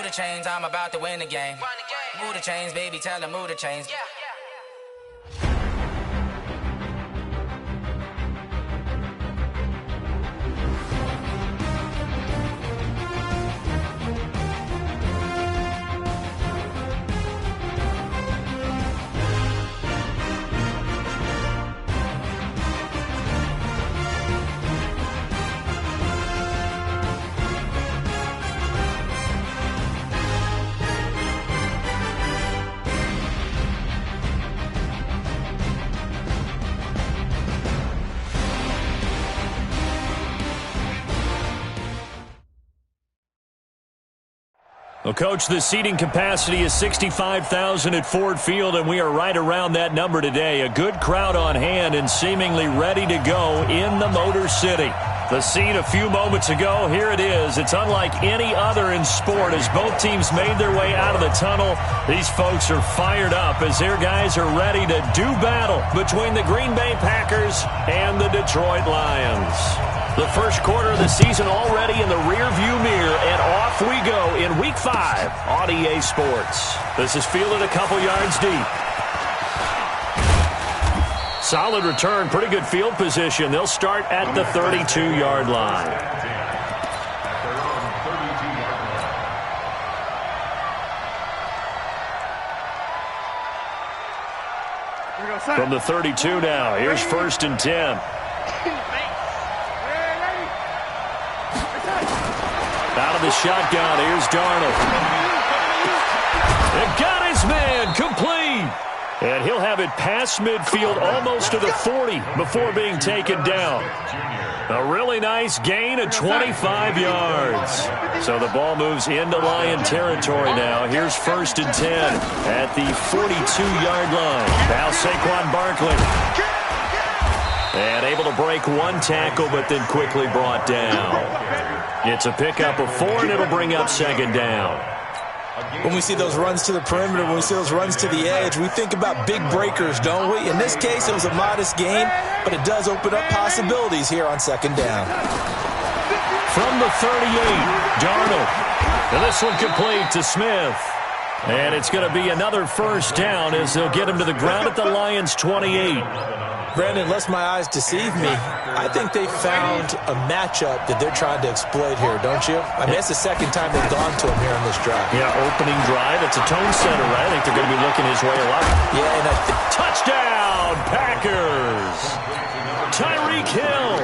the chains, I'm about to win the game. Move the chains, baby, tell them move the chains. Well, Coach, the seating capacity is 65,000 at Ford Field, and we are right around that number today. A good crowd on hand and seemingly ready to go in the Motor City. The scene a few moments ago, here it is. It's unlike any other in sport as both teams made their way out of the tunnel. These folks are fired up as their guys are ready to do battle between the Green Bay Packers and the Detroit Lions. The first quarter of the season already in the rearview mirror, and off we go in Week 5 on EA Sports. This is fielded a couple yards deep. Solid return, pretty good field position. They'll start at the 32-yard line. From the 32 now, here's 1st and 10. Out of the shotgun, here's Darnold. It got his man, complete. And he'll have it past midfield almost to the 40 before being taken down. A really nice gain of 25 yards. So the ball moves into Lion territory now. Here's 1st and 10 at the 42-yard line. Now Saquon Barkley. And able to break one tackle, but then quickly brought down. It's a pickup of 4, and it'll bring up 2nd down. When we see those runs to the perimeter, when we see those runs to the edge, we think about big breakers, don't we? In this case, it was a modest gain, but it does open up possibilities here on 2nd down. From the 38, Darnold. And this one complete to Smith. And it's going to be another 1st down as they'll get him to the ground at the Lions' 28. Brandon, lest my eyes deceive me, I think they found a matchup that they're trying to exploit here, don't you? I mean, it's the 2nd time they've gone to him here on this drive. Yeah, opening drive. It's a tone setter, right? I think they're going to be looking his way a lot. Yeah, and touchdown, Packers! Tyreek Hill,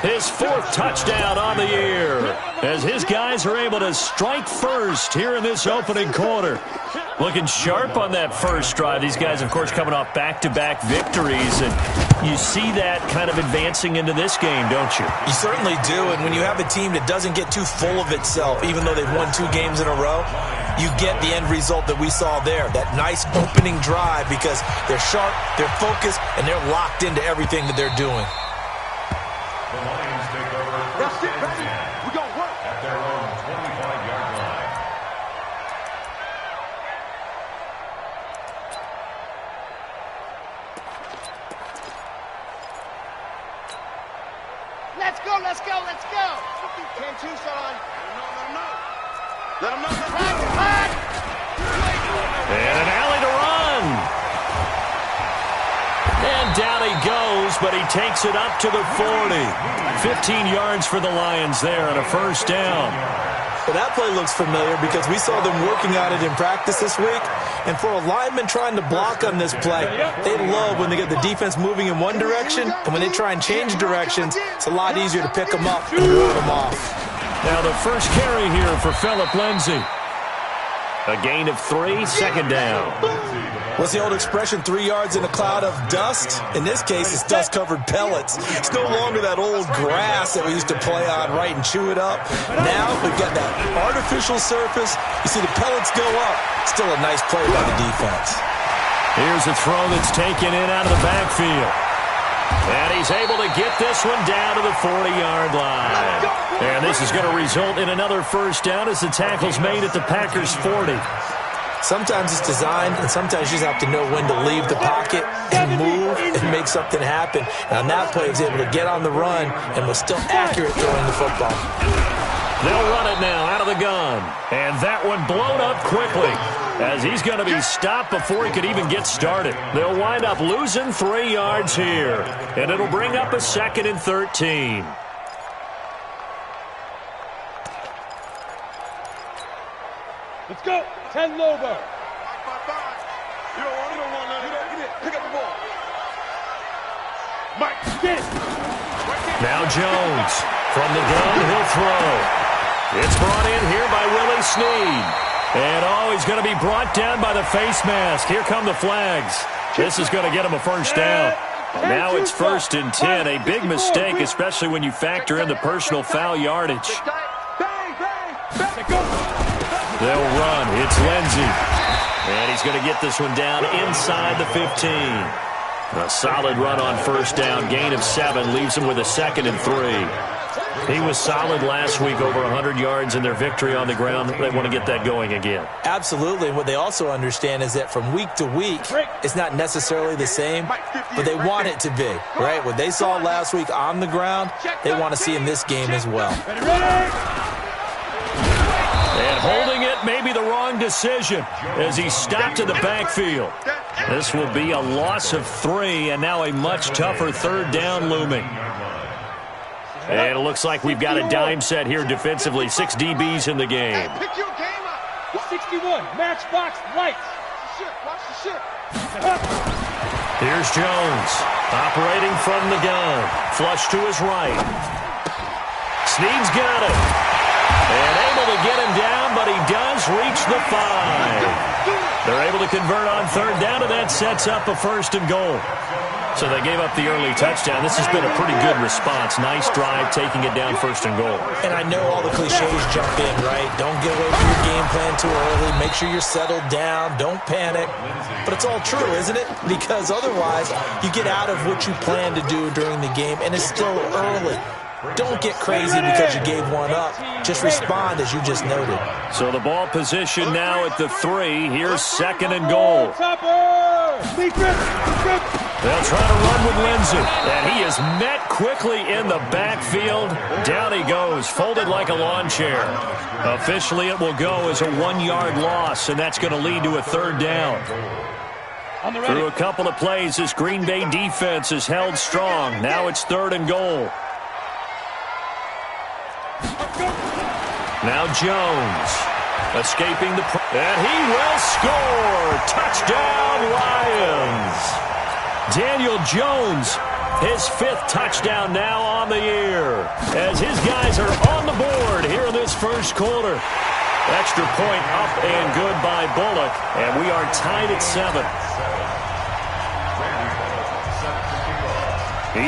his 4th touchdown on the year, as his guys are able to strike first here in this opening quarter. Looking sharp on that first drive. These guys, of course, coming off back-to-back victories, and you see that kind of advancing into this game, don't you? You certainly do, and when you have a team that doesn't get too full of itself, even though they've won 2 games in a row, you get the end result that we saw there, that nice opening drive, because they're sharp, they're focused, and they're locked into everything that they're doing. The Lions take over. That's it, baby. We're going to work at their own 25-yard line. Let's go, let's go, let's go. 10-2, son. Let him know. And an alley to run. And down he goes, but he takes it up to the 40. 15 yards for the Lions there and a 1st down. Well, that play looks familiar because we saw them working on it in practice this week. And for a lineman trying to block on this play, they love when they get the defense moving in one direction. And when they try and change directions, it's a lot easier to pick them up and move them off. Now the first carry here for Phillip Lindsay. A gain of 3, 2nd down. What's the old expression, 3 yards in a cloud of dust? In this case, it's dust-covered pellets. It's no longer that old grass that we used to play on, right, and chew it up. Now we've got that artificial surface. You see the pellets go up. Still a nice play by the defense. Here's a throw that's taken in out of the backfield. And he's able to get this one down to the 40-yard line. And this is going to result in another 1st down as the tackle's made at the Packers' 40. Sometimes it's designed, and sometimes you just have to know when to leave the pocket and move and make something happen. And on that play, he was able to get on the run and was still accurate throwing the football. They'll run it now out of the gun. And that one blown up quickly as he's going to be stopped before he could even get started. They'll wind up losing 3 yards here. And it'll bring up a 2nd and 13. Let's go. 10 Lobo. You don't want it. Get it. Pick up the ball. Mike, get it. Now Jones from the gun, he'll throw. It's brought in here by Willie Snead. And, he's going to be brought down by the face mask. Here come the flags. This is going to get him a first down. And now it's 1st and 10. A big mistake, especially when you factor in the personal foul yardage. They'll run. It's Lindsey. And he's going to get this one down inside the 15. A solid run on first down. Gain of 7 leaves him with a 2nd and 3. He was solid last week, over 100 yards in their victory on the ground. They want to get that going again. Absolutely. What they also understand is that from week to week, it's not necessarily the same, but they want it to be, right? What they saw last week on the ground, they want to see in this game as well. And holding it may be the wrong decision as he stopped in the backfield. This will be a loss of 3, and now a much tougher 3rd down looming. And it looks like we've got a dime set here defensively. 6 DBs in the game. Pick your game up. 61, matchbox lights. Watch the shit. Here's Jones, operating from the gun. Flush to his right. Snead's got it. And able to get him down, but he does reach the 5. They're able to convert on 3rd down, and that sets up a 1st and goal. So they gave up the early touchdown. This has been a pretty good response. Nice drive, taking it down 1st and goal. And I know all the cliches jump in, right? Don't get away from your game plan too early. Make sure you're settled down. Don't panic. But it's all true, isn't it? Because otherwise, you get out of what you plan to do during the game, and it's still early. Don't get crazy because you gave one up. Just respond as you just noted. So the ball position now at the 3. Here's 2nd and goal. They'll try to run with Lindsey. And he is met quickly in the backfield. Down he goes, folded like a lawn chair. Officially, it will go as a 1-yard loss, and that's going to lead to a 3rd down. Through a couple of plays, this Green Bay defense is held strong. Now it's 3rd and goal. Now Jones escaping the... And he will score! Touchdown, Lions! Daniel Jones, his 5th touchdown now on the year. As his guys are on the board here in this 1st quarter. Extra point up and good by Bullock. And we are tied at 7.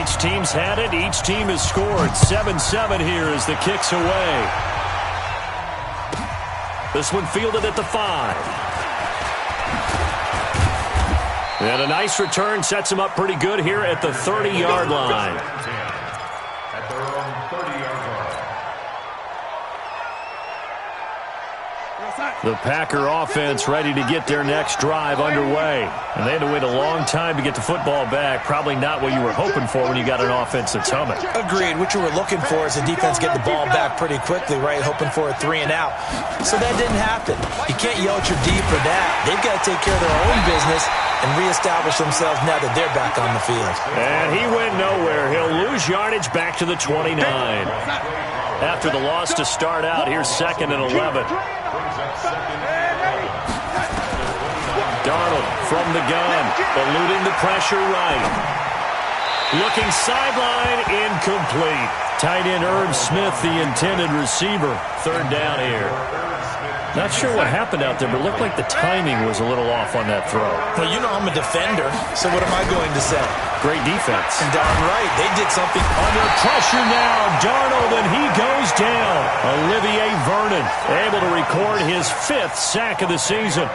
Each team's had it. Each team has scored. 7-7 here as the kick's away. This one fielded at the 5. And a nice return sets him up pretty good here at the 30-yard line. At their own 30-yard line. The Packer offense ready to get their next drive underway. And they had to wait a long time to get the football back. Probably not what you were hoping for when you got an offense that's humming. Agreed. What you were looking for is the defense get the ball back pretty quickly, right? Hoping for a 3 and out. So that didn't happen. You can't yell at your D for that. They've got to take care of their own business and reestablish themselves now that they're back on the field. And he went nowhere. He'll lose yardage back to the 29. After the loss to start out, here's 2nd and 11. Darnold from the gun, eluding the pressure right. Looking sideline, incomplete. Tight end Irv Smith, the intended receiver. 3rd down here. Not sure what happened out there, but it looked like the timing was a little off on that throw. Well, you know I'm a defender, so what am I going to say? Great defense. And darn right, they did something. Under pressure now, Darnold, and he goes down. Olivier Vernon able to record his 5th sack of the season.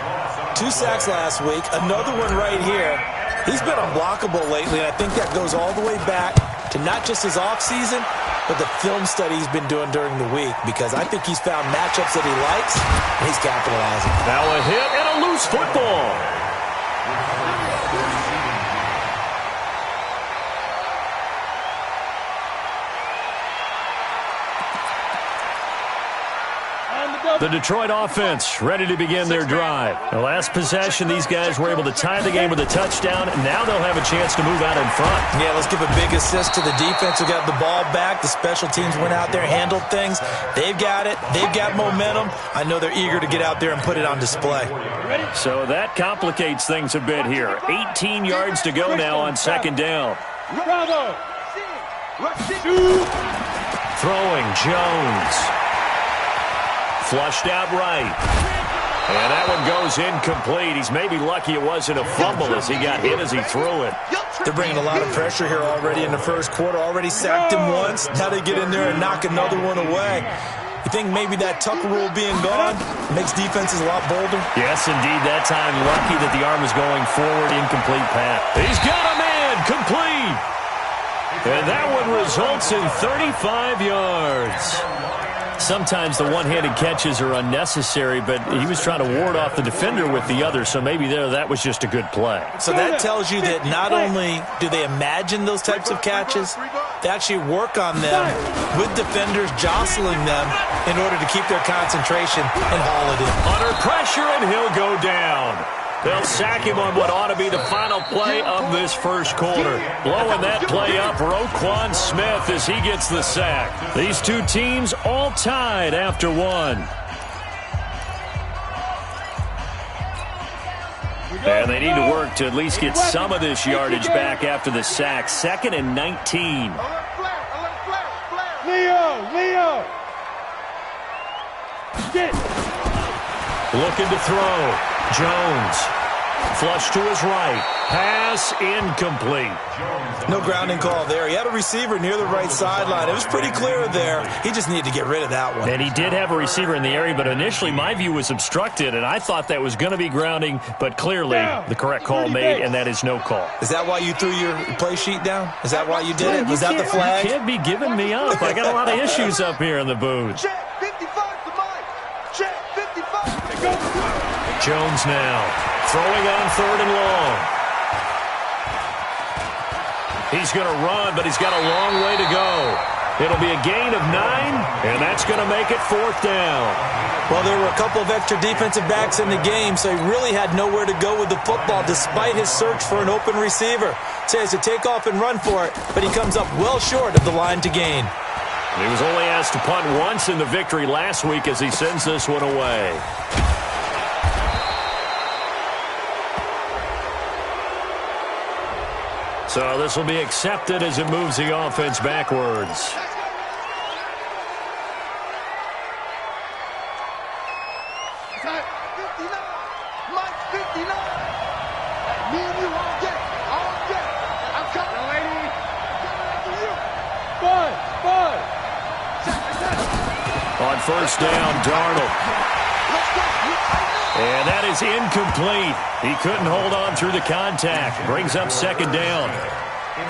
2 sacks last week, another one right here. He's been unblockable lately, and I think that goes all the way back to not just his offseason, but the film study he's been doing during the week, because I think he's found matchups that he likes, and he's capitalizing. Now a hit and a loose football. The Detroit offense ready to begin their drive. The last possession, these guys were able to tie the game with a touchdown, and now they'll have a chance to move out in front. Yeah, let's give a big assist to the defense who got the ball back. The special teams went out there, handled things. They've got it. They've got momentum. I know they're eager to get out there and put it on display. So that complicates things a bit here. 18 yards to go now on second down. Bravo. Throwing, Jones. Flushed out right. And that one goes incomplete. He's maybe lucky it wasn't a fumble as he got hit as he threw it. They're bringing a lot of pressure here already in the first quarter. Already sacked him once. Now they get in there and knock another one away. You think maybe that tuck rule being gone makes defenses a lot bolder? Yes, indeed. That time, lucky that the arm was going forward. Incomplete pass. He's got a man. Complete. And that one results in 35 yards. Sometimes the one-handed catches are unnecessary, but he was trying to ward off the defender with the other, so maybe that was just a good play. So that tells you that not only do they imagine those types of catches, they actually work on them with defenders jostling them in order to keep their concentration and haul it in. Under pressure, and he'll go down. They'll sack him on what ought to be the final play of this first quarter. Blowing that play up, Roquan Smith as he gets the sack. These two teams all tied after one. And they need to work to at least get some of this yardage back after the sack. 2nd and 19. Leo. Get. Looking to throw. Jones. Flush to his right. Pass incomplete. No grounding call there. He had a receiver near the right sideline. It was pretty clear there. He just needed to get rid of that one. And he did have a receiver in the area, but initially my view was obstructed, and I thought that was going to be grounding, but clearly the correct call made, and that is no call. Is that why you threw your play sheet down? Is that why you did it? Was that the flag? You can't be giving me up. I got a lot of issues up here in the booth. Check 55 to Mike. Check 55. Jones now throwing on 3rd and long. He's going to run, but he's got a long way to go. It'll be a gain of 9, and that's going to make it 4th down. Well, there were a couple of extra defensive backs in the game, so he really had nowhere to go with the football despite his search for an open receiver. So he has to take off and run for it, but he comes up well short of the line to gain. He was only asked to punt once in the victory last week as he sends this one away. So this will be accepted as it moves the offense backwards. On 1st down, Darnold. And that is incomplete. He couldn't hold on through the contact. Brings up 2nd down.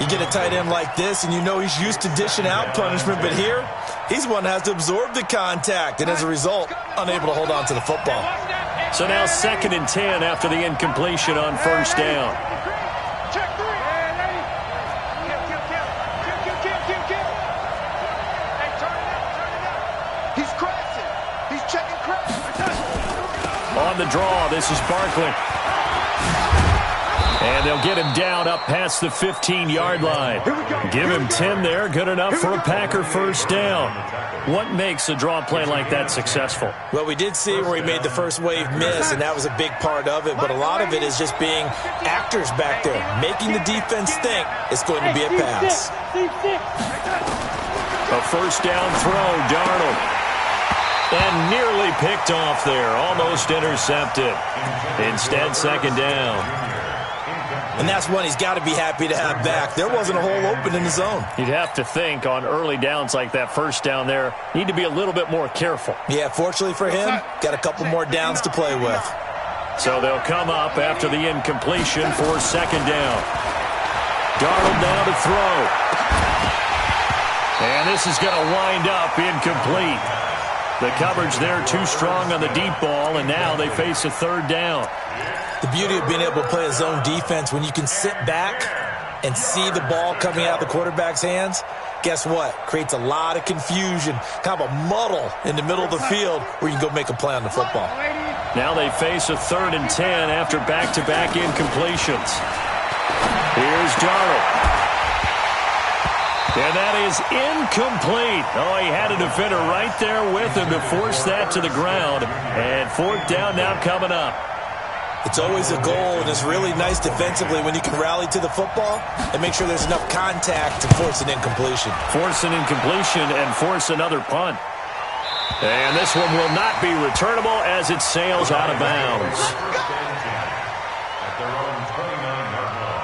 You get a tight end like this, and you know he's used to dishing out punishment, but here, he's one that has to absorb the contact, and as a result, unable to hold on to the football. So now 2nd and 10 after the incompletion on 1st down. On the draw, this is Barkley. And they'll get him down up past the 15-yard line. Give him 10 there, good enough for a Packer 1st down. What makes a draw play like that successful? Well, we did see where he made the first wave miss, and that was a big part of it. But a lot of it is just being actors back there, making the defense think it's going to be a pass. A 1st down throw, Darnold. And nearly picked off there, almost intercepted. Instead, 2nd down. And that's one he's got to be happy to have back. There wasn't a hole open in the zone. You'd have to think on early downs like that 1st down there, need to be a little bit more careful. Yeah, fortunately for him, got a couple more downs to play with. So they'll come up after the incompletion for 2nd down. Darnold now to throw. And this is going to wind up incomplete. The coverage there too strong on the deep ball, and now they face a 3rd down. The beauty of being able to play a zone defense when you can sit back and see the ball coming out of the quarterback's hands, Guess what? Creates a lot of confusion, kind of a muddle in the middle of the field where you can go make a play on the football. Now they face a 3rd and 10 after back-to-back incompletions. Here's Darnold. And that is incomplete. Oh, he had a defender right there with him to force that to the ground. And 4th down now coming up. It's always a goal, and it's really nice defensively when you can rally to the football and make sure there's enough contact to force an incompletion. Force an incompletion and force another punt. And this one will not be returnable as it sails out of bounds. At their own 29-yard line.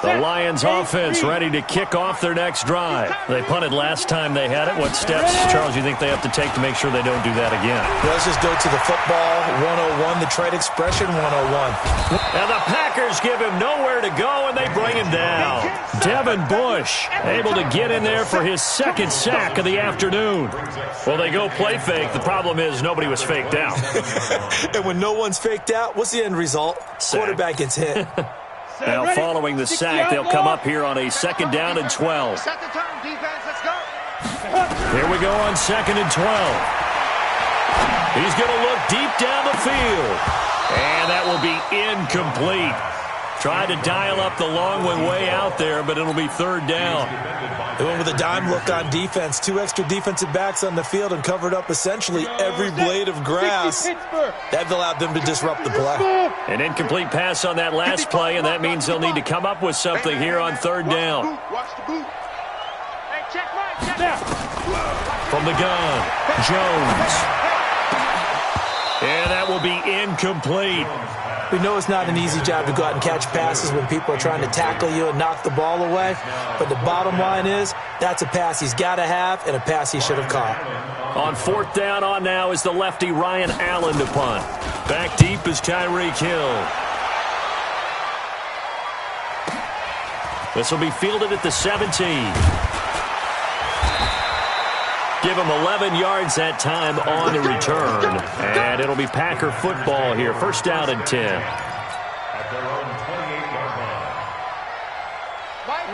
The Lions offense ready to kick off their next drive. They punted last time they had it. What steps, Charles, you think they have to take to make sure they don't do that again? Let's just go to the football 101, the trade expression 101. And the Packers give him nowhere to go, and they bring him down. Devin Bush able to get in there for his 2nd sack of the afternoon. Well, they go play fake. The problem is nobody was faked out. And when no one's faked out, what's the end result? Sack. Quarterback gets hit. Now, following the sack, they'll come up here on a 2nd down and 12. Set the tone, defense. Let's go. Here we go on 2nd and 12. He's going to look deep down the field. And that will be incomplete. Tried to dial up the long one way out there, but it'll be 3rd down. They went with a dime look on defense. 2 extra defensive backs on the field and covered up essentially every blade of grass. That allowed them to disrupt the play. An incomplete pass on that last play, and that means they'll need to come up with something here on 3rd down. Watch the boot. Hey, check right. From the gun, Jones. And that will be incomplete. We know it's not an easy job to go out and catch passes when people are trying to tackle you and knock the ball away. But the bottom line is, that's a pass he's got to have and a pass he should have caught. On 4th down on now is the lefty Ryan Allen to punt. Back deep is Tyreek Hill. This will be fielded at the 17. Give him 11 yards that time on the return. And it'll be Packer football here. 1st down and 10. At their own 28-yard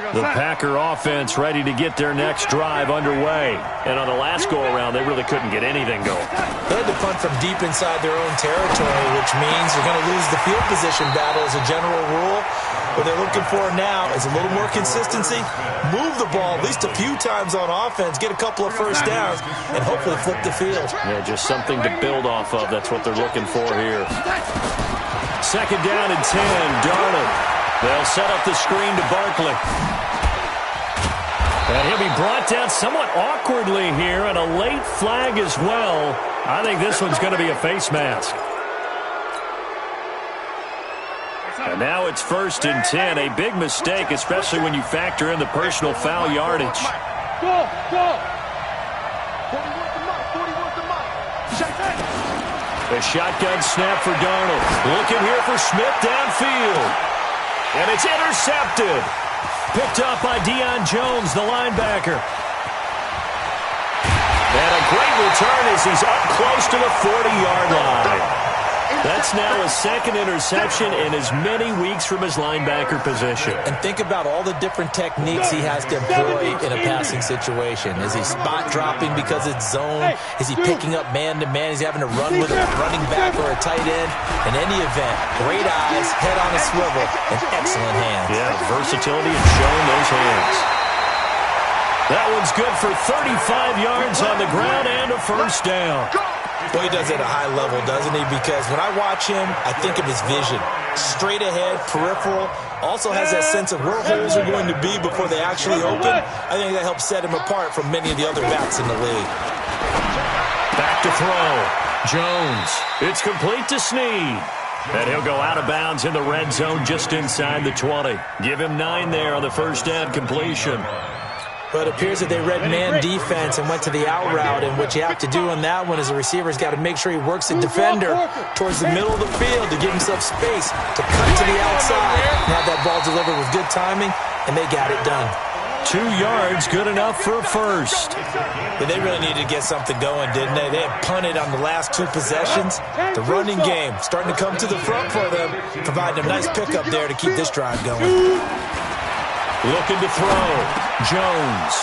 line. The Packer offense ready to get their next drive underway. And on the last go-around, they really couldn't get anything going. They had to punt from deep inside their own territory, which means they're going to lose the field position battle as a general rule. What they're looking for now is a little more consistency, move the ball at least a few times on offense, get a couple of 1st downs, and hopefully flip the field. Yeah, just something to build off of. That's what they're looking for here. 2nd down and 10, Darnold. They'll set up the screen to Barkley. And he'll be brought down somewhat awkwardly here, and a late flag as well. I think this one's going to be a face mask. And now it's 1st and 10. A big mistake, especially when you factor in the personal foul yardage. Go! 41 to Mike. A shotgun snap for Darnold. Looking here for Smith downfield. And it's intercepted. Picked up by Deion Jones, the linebacker. And a great return as he's up close to the 40-yard line. That's now a 2nd interception in as many weeks from his linebacker position. And think about all the different techniques he has to employ in a passing situation. Is he spot dropping because it's zone? Is he picking up man-to-man? Is he having to run with a running back or a tight end? In any event, great eyes, head on a swivel, and excellent hands. Yeah, versatility and showing those hands. That one's good for 35 yards on the ground and a 1st down. Well, he does it at a high level, doesn't he? Because when I watch him, I think of his vision. Straight ahead, peripheral. Also has that sense of where holes are going to be before they actually open. I think that helps set him apart from many of the other backs in the league. Back to throw. Jones. It's complete to Snead. And he'll go out of bounds in the red zone just inside the 20. Give him 9 there on the 1st down completion. But it appears that they read man defense and went to the out route, and what you have to do on that one is the receiver's got to make sure he works the defender towards the middle of the field to give himself space to cut to the outside and have that ball delivered with good timing, and they got it done. 2 yards, good enough for a 1st. But they really needed to get something going, didn't they? They had punted on the last 2 possessions. The running game starting to come to the front for them, providing a nice pickup there to keep this drive going. Looking to throw. Jones.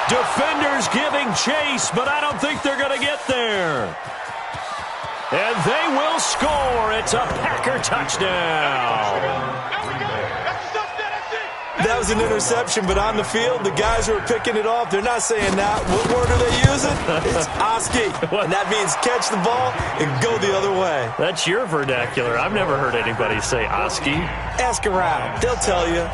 Defenders giving chase, but I don't think they're going to get there. And they will score. It's a Packer touchdown. That was an interception, but on the field, the guys who are picking it off, they're not saying that. What word are they using? It's Oski. And that means catch the ball and go the other way. That's your vernacular. I've never heard anybody say Oski. Ask around. They'll tell you.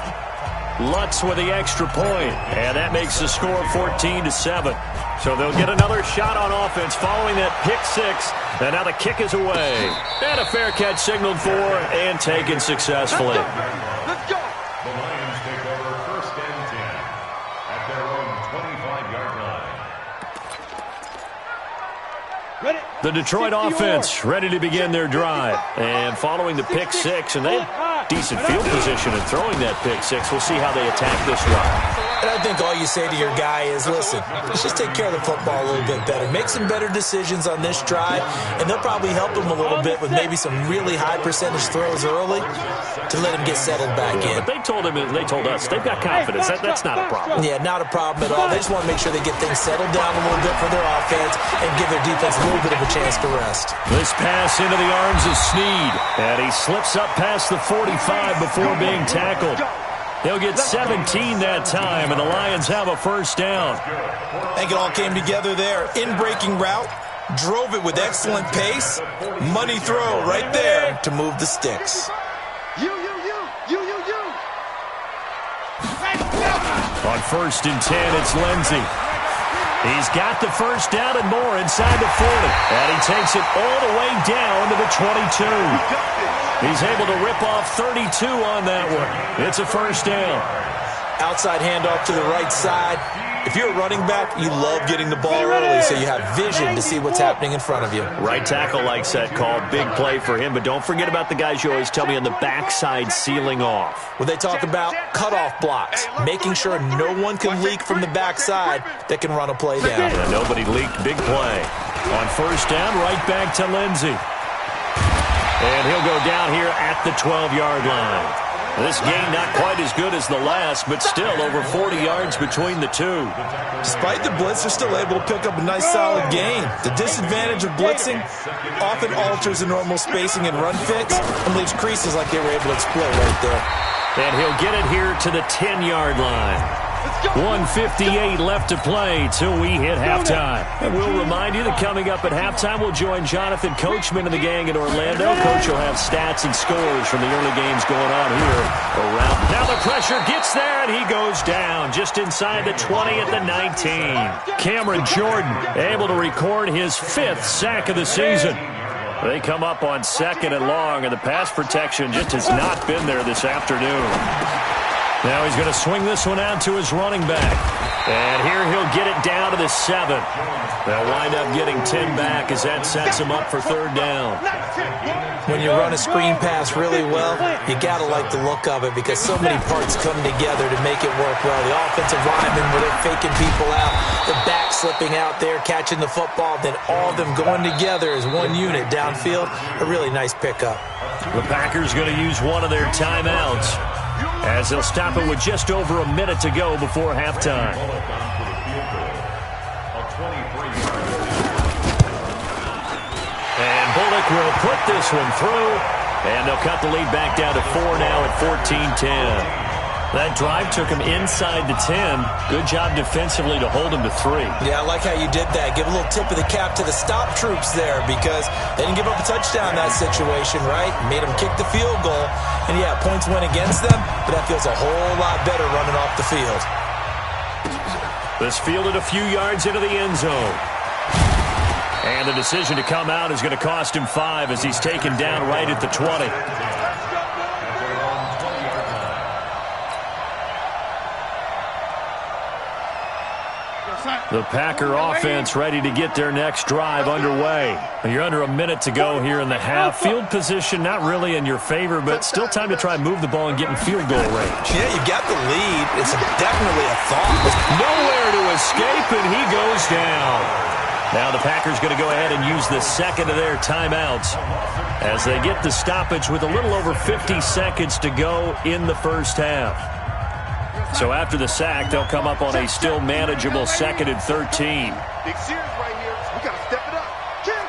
Lutz with the extra point, and that makes the score 14-7. So they'll get another shot on offense following that pick six, and now the kick is away. And a fair catch signaled for and taken successfully. Let's go. The Lions take over 1st and 10 at their own 25-yard line. The Detroit offense ready to begin their drive. And following the pick six, and they have decent field position in throwing that pick six. We'll see how they attack this drive. And I think all you say to your guy is, listen, let's just take care of the football a little bit better. Make some better decisions on this drive, and they'll probably help him a little bit with maybe some really high percentage throws early to let him get settled back in. But they told us, they've got confidence. That's not a problem. Yeah, not a problem at all. They just want to make sure they get things settled down a little bit for their offense and give their defense a little bit of a chance to rest. This pass into the arms of Snead, and he slips up past the 45 before being tackled. He'll get 17 that time, and the Lions have a first down. I think it all came together there. In-breaking route, drove it with excellent pace. Money throw right there to move the sticks. You. On 1st and 10, it's Lindsey. He's got the first down and more inside the 40. And he takes it all the way down to the 22. He's able to rip off 32 on that one. It's a first down. Outside handoff to the right side. If you're a running back, you love getting the ball early so you have vision to see what's happening in front of you. Right tackle likes that call. Big play for him. But don't forget about the guys you always tell me on the backside sealing off. Well, they talk about cutoff blocks, making sure no one can leak from the backside that can run a play down. Yeah, nobody leaked. Big play. On first down, right back to Lindsey. And he'll go down here at the 12-yard line. This game not quite as good as the last, but still over 40 yards between the two. Despite the blitz, they're still able to pick up a nice solid gain. The disadvantage of blitzing often alters the normal spacing and run fix and leaves creases like they were able to exploit right there. And he'll get it here to the 10-yard line. 1:58 left to play till we hit halftime. And we'll remind you that coming up at halftime, we'll join Jonathan Coachman and the gang in Orlando. Coach will have stats and scores from the early games going on here around. Now the pressure gets there, and he goes down just inside the 20 at the 19. Cameron Jordan able to record his 5th sack of the season. They come up on 2nd and long, and the pass protection just has not been there this afternoon. Now he's going to swing this one out to his running back. And here he'll get it down to the 7. They'll wind up getting 10 back as that sets him up for 3rd down. When you run a screen pass really well, you got to like the look of it because so many parts come together to make it work well. The offensive linemen, where they're faking people out, the back slipping out there, catching the football, then all of them going together as one unit downfield. A really nice pickup. The Packers going to use one of their timeouts, as they'll stop it with just over a minute to go before halftime. And Bullock will put this one through, and they'll cut the lead back down to 4 now at 14-10. That drive took him inside the 10. Good job defensively to hold him to 3. Yeah, I like how you did that. Give a little tip of the cap to the stop troops there because they didn't give up a touchdown in that situation, right? Made them kick the field goal. And, yeah, points went against them, but that feels a whole lot better running off the field. This fielded a few yards into the end zone. And the decision to come out is going to cost him 5 as he's taken down right at the 20. The Packer offense ready to get their next drive underway. You're under a minute to go here in the half. Field position not really in your favor, but still time to try and move the ball and get in field goal range. Yeah, you got the lead. It's definitely a thought. Nowhere to escape, and he goes down. Now the Packers going to go ahead and use the second of their timeouts as they get the stoppage with a little over 50 seconds to go in the first half. So after the sack, they'll come up on a still manageable 2nd and 13. Big series right here. We got to step it up. Kill.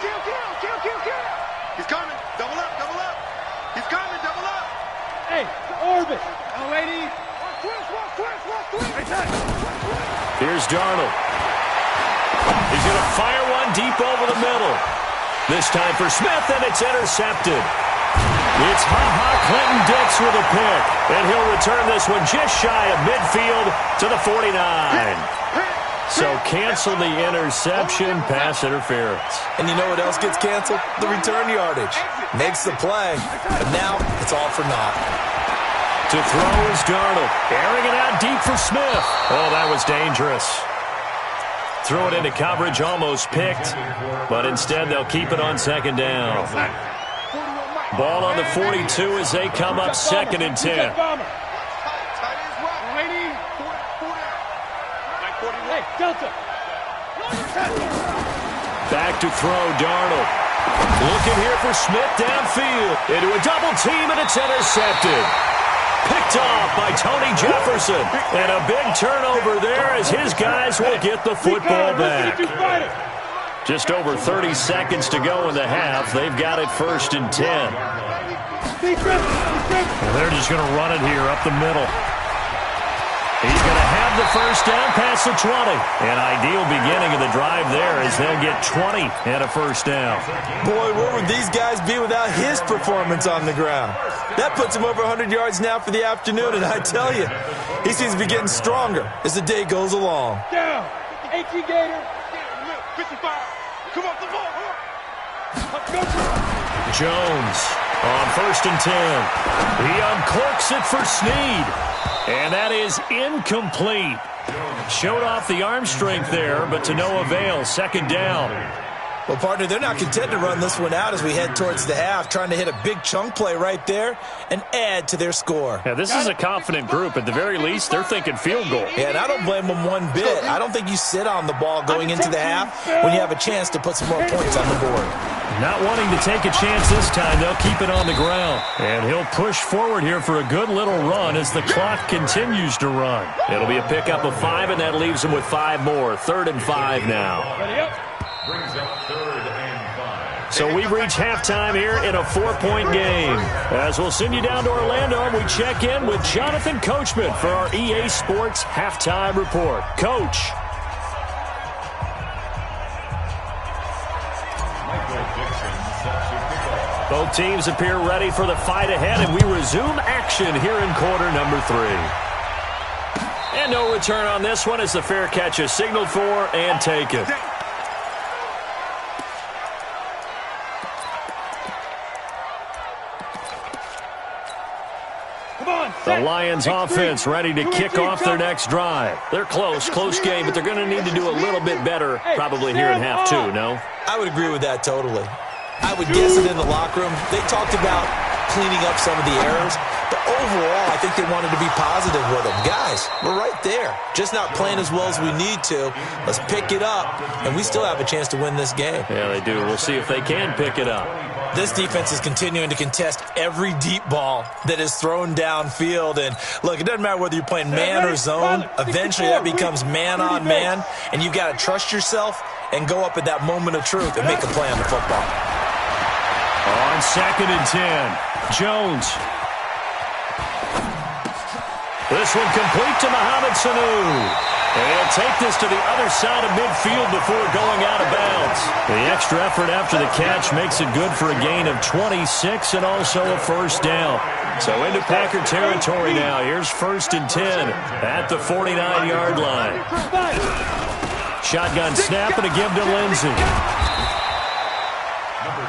He's coming. Double up. He's coming. Double up. Hey, orbit. Now, ladies. Here's Darnold. He's going to fire one deep over the middle. This time for Smith, and it's intercepted. It's Clinton Dix with a pick, and he'll return this one just shy of midfield to the 49. So cancel the interception, pass interference. And you know what else gets canceled? The return yardage. Makes the play, but now it's all for naught. To throw is Darnold. Airing it out deep for Smith. Oh, that was dangerous. Throw it into coverage, almost picked, but instead they'll keep it on 2nd down. Ball on the 42 as they come up 2nd and 10. Back to throw, Darnold. Looking here for Smith downfield. Into a double team, and it's intercepted. Picked off by Tony Jefferson. And a big turnover there as his guys will get the football back. Just over 30 seconds to go in the half. They've got it 1st and 10. And they're just going to run it here up the middle. He's going to have the first down past the 20. An ideal beginning of the drive there as they'll get 20 and a first down. Boy, where would these guys be without his performance on the ground? That puts him over 100 yards now for the afternoon, and I tell you, he seems to be getting stronger as the day goes along. Down. 18 Gator. 55. Come off the ball. Jones on 1st and 10. He unclerks it for Snead. And that is incomplete. Showed off the arm strength there, but to no avail. 2nd down. Well, partner, they're not content to run this one out as we head towards the half, trying to hit a big chunk play right there and add to their score. Yeah, this is a confident group. At the very least, they're thinking field goal. Yeah, and I don't blame them one bit. I don't think you sit on the ball going into the half when you have a chance to put some more points on the board. Not wanting to take a chance this time, they'll keep it on the ground. And he'll push forward here for a good little run as the clock continues to run. It'll be a pickup of 5, and that leaves him with 5 more. 3rd and 5 now. Brings up 3rd and 5. So we reach halftime here in a 4-point game. As we'll send you down to Orlando, and we check in with Jonathan Coachman for our EA Sports Halftime Report. Coach. Both teams appear ready for the fight ahead, and we resume action here in quarter number 3. And no return on this one as the fair catch is signaled for and taken. The Lions offense ready to kick off their next drive. They're close game, but they're going to need to do a little bit better probably here in half 2, no? I would agree with that totally. I would guess it in the locker room. They talked about cleaning up some of the errors, but overall, I think they wanted to be positive with them. Guys, we're right there. Just not playing as well as we need to. Let's pick it up, and we still have a chance to win this game. Yeah, they do. We'll see if they can pick it up. This defense is continuing to contest every deep ball that is thrown downfield. And, look, it doesn't matter whether you're playing man or zone. Eventually, that becomes man-on-man, and you've got to trust yourself and go up at that moment of truth and make a play on the football. On 2nd and 10, Jones. This one complete to Mohamed Sanu. And he'll take this to the other side of midfield before going out of bounds. The extra effort after the catch makes it good for a gain of 26 and also a first down. So into Packer territory now. Here's 1st and 10 at the 49-yard line. Shotgun snap and a give to Lindsey.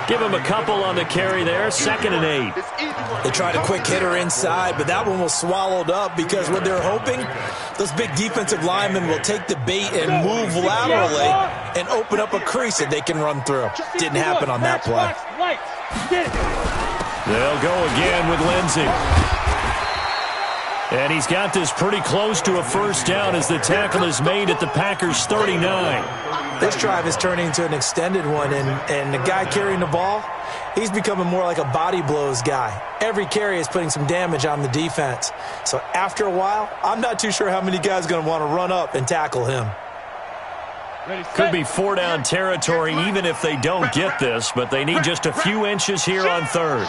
Give him a couple on the carry there. 2nd and 8. They tried a quick hitter inside, but that one was swallowed up because what they're hoping, those big defensive linemen will take the bait and move laterally and open up a crease that they can run through. Didn't happen on that play. They'll go again with Lindsey. And he's got this pretty close to a first down as the tackle is made at the Packers' 39. This drive is turning into an extended one, and the guy carrying the ball, he's becoming more like a body blows guy. Every carry is putting some damage on the defense. So after a while, I'm not too sure how many guys are going to want to run up and tackle him. Could be 4-down territory even if they don't get this, but they need just a few inches here on third.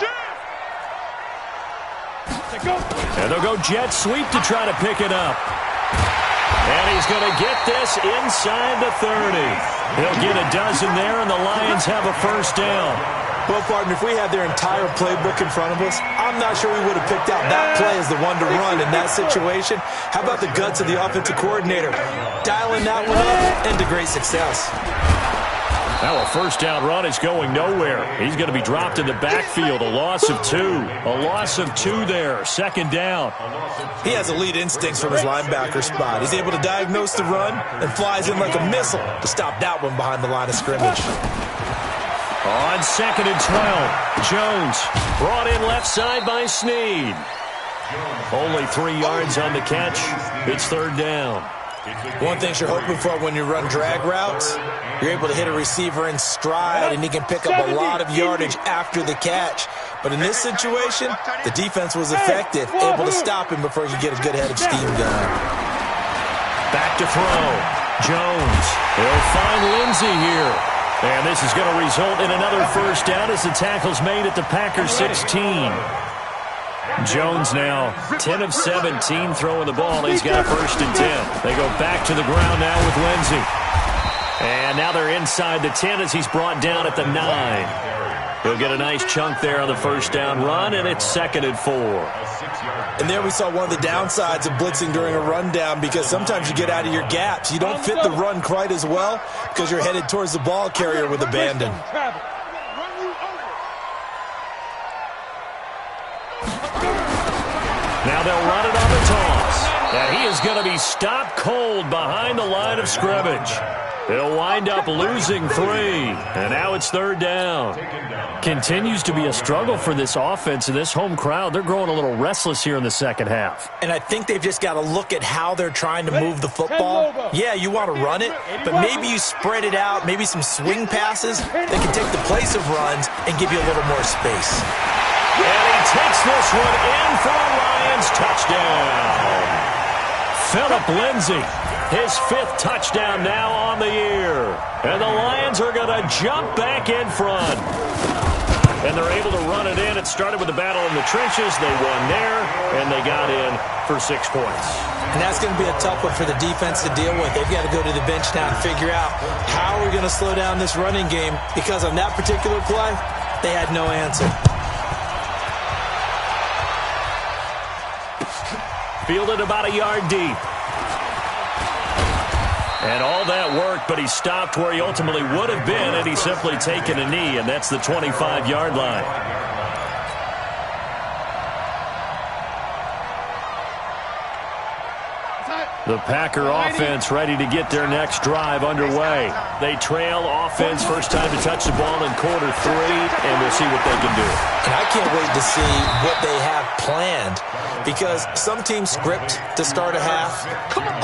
And they'll go jet sweep to try to pick it up. And he's going to get this inside the 30. He'll get a dozen there, and the Lions have a first down. Well, partner, if we had their entire playbook in front of us, I'm not sure we would have picked out that play as the one to run in that situation. How about the guts of the offensive coordinator? Dialing that one up into great success. Now a first down run is going nowhere. He's going to be dropped in the backfield. A loss of 2. A loss of 2 there. Second down. He has elite instincts from his linebacker spot. He's able to diagnose the run and flies in like a missile to stop that one behind the line of scrimmage. On 2nd and 12, Jones brought in left side by Snead. Only 3 yards on the catch. It's third down. One thing you're hoping for when you run drag routes, you're able to hit a receiver in stride, and he can pick up a lot of yardage after the catch. But in this situation, the defense was effective, able to stop him before he could get a good head of steam going. Back to throw. Jones. He'll find Lindsey here. And this is going to result in another first down as the tackle's made at the Packers' 16. Jones now 10 of 17 throwing the ball. He's got a first and 10. They go back to the ground now with Lindsey. And now they're inside the 10 as he's brought down at the 9. He'll get a nice chunk there on the first down run, and it's 2nd and 4. And there we saw one of the downsides of blitzing during a rundown, because sometimes you get out of your gaps. You don't fit the run quite as well because you're headed towards the ball carrier with abandon. Now they'll run it on the toss. And he is going to be stopped cold behind the line of scrimmage. He'll wind up losing 3. And now it's third down. Continues to be a struggle for this offense and this home crowd. They're growing a little restless here in the second half. And I think they've just got to look at how they're trying to move the football. Yeah, you want to run it, but maybe you spread it out, maybe some swing passes that can take the place of runs and give you a little more space. And he takes this one in for a Lions touchdown. Phillip Lindsay, his 5th touchdown now on the year. And the Lions are going to jump back in front. And they're able to run it in. It started with a battle in the trenches. They won there, and they got in for 6 points. And that's going to be a tough one for the defense to deal with. They've got to go to the bench now and figure out how we're going to slow down this running game, because on that particular play, they had no answer. Fielded about a yard deep. And all that worked, but he stopped where he ultimately would have been had he simply taken a knee, and that's the 25-yard line. The Packer offense ready to get their next drive underway. They trail offense, first time to touch the ball in quarter 3, and we'll see what they can do. And I can't wait to see what they have planned, because some teams script to start a half.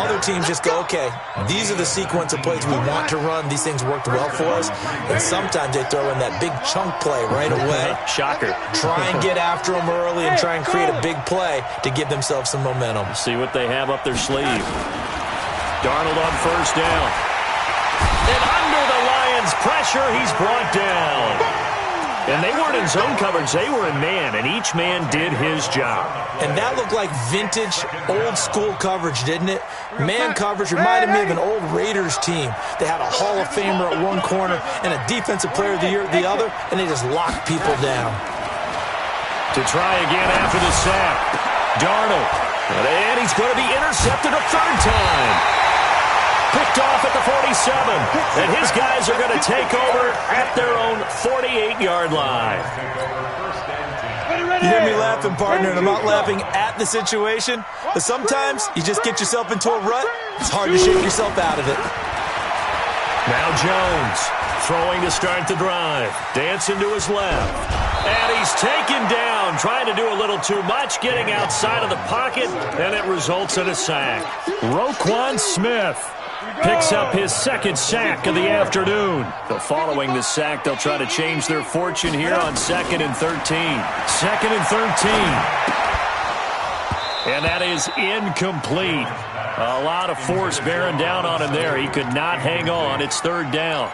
Other teams just go, okay, these are the sequence of plays we want to run. These things worked well for us. And sometimes they throw in that big chunk play right away. Shocker. Try and get after them early and try and create a big play to give themselves some momentum. See what they have up their sleeve. Darnold on first down. And under the Lions' pressure, he's brought down. And they weren't in zone coverage. They were in man, and each man did his job. And that looked like vintage, old-school coverage, didn't it? Man coverage reminded me of an old Raiders team. They had a Hall of Famer at one corner and a Defensive Player of the Year at the other, and they just locked people down. To try again after the sack. Darnold. And he's going to be intercepted a third time. Picked off at the 47. And his guys are going to take over at their own 48-yard line. You hear me laughing, partner, and I'm not laughing at the situation, but sometimes you just get yourself into a rut. It's hard to shake yourself out of it. Now Jones throwing to start the drive. Dancing to his left. And he's taken down, trying to do a little too much, getting outside of the pocket, and it results in a sack. Roquan Smith picks up his second sack of the afternoon. So following the sack, they'll try to change their fortune here on 2nd and 13. 2nd and 13. And that is incomplete. A lot of force bearing down on him there. He could not hang on. It's 3rd down.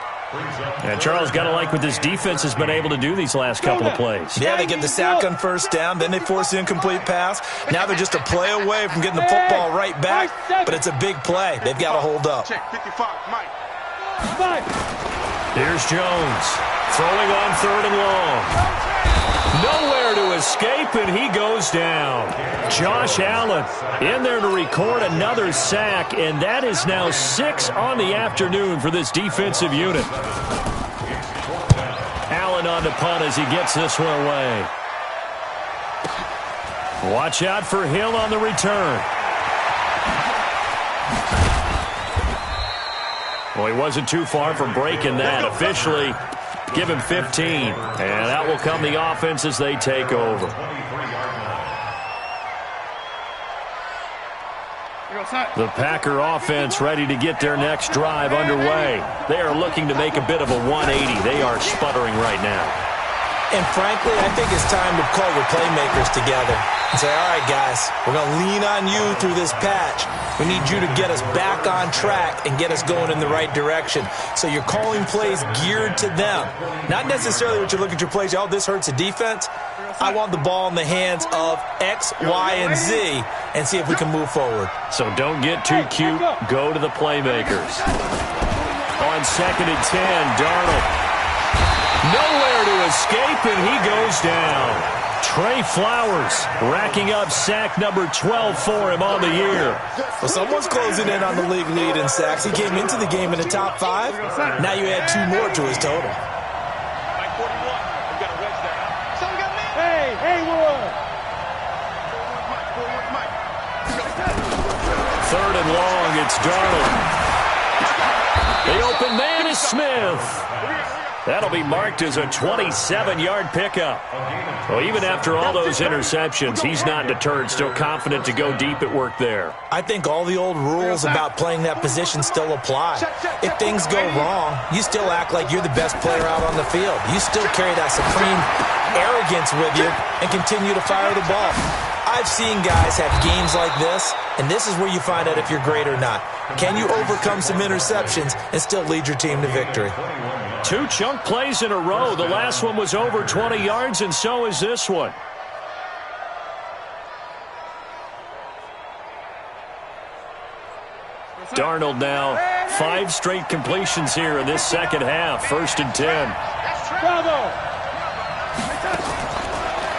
And Charles, got to like what this defense has been able to do these last couple of plays. Yeah, they get the sack on 1st down, then they force the incomplete pass. Now they're just a play away from getting the football right back, but it's a big play. They've got to hold up. Check 55, Mike. Here's Jones throwing on 3rd and long. Nowhere to escape, and he goes down. Josh Allen in there to record another sack, and that is now 6 on the afternoon for this defensive unit. Allen on the punt as he gets this one away. Watch out for Hill on the return. Well, he wasn't too far from breaking that. Officially, give him 15, and that will come the offense as they take over. The Packer offense ready to get their next drive underway. They are looking to make a bit of a 180. They are sputtering right now. And frankly, I think it's time to call your playmakers together and say, all right, guys, we're going to lean on you through this patch. We need you to get us back on track and get us going in the right direction. So you're calling plays geared to them. Not necessarily what you look at your plays, oh, this hurts the defense. I want the ball in the hands of X, Y, and Z and see if we can move forward. So don't get too cute. Go to the playmakers. On 2nd and 10, Darnold. Nowhere to escape, and he goes down. Trey Flowers racking up sack number 12 for him on the year. Well, someone's closing in on the league lead in sacks. He came into the game in the top 5. Now you add 2 more to his total. Hey, Haywood! 3rd and long, it's Darnold. The open man is Smith. That'll be marked as a 27-yard pickup. Well, even after all those interceptions, he's not deterred, still confident to go deep at work there. I think all the old rules about playing that position still apply. If things go wrong, you still act like you're the best player out on the field. You still carry that supreme arrogance with you and continue to fire the ball. I've seen guys have games like this, and this is where you find out if you're great or not. Can you overcome some interceptions and still lead your team to victory? 2 chunk plays in a row. The last one was over 20 yards, and so is this one. Darnold now 5 straight completions here in this second half. 1st and 10.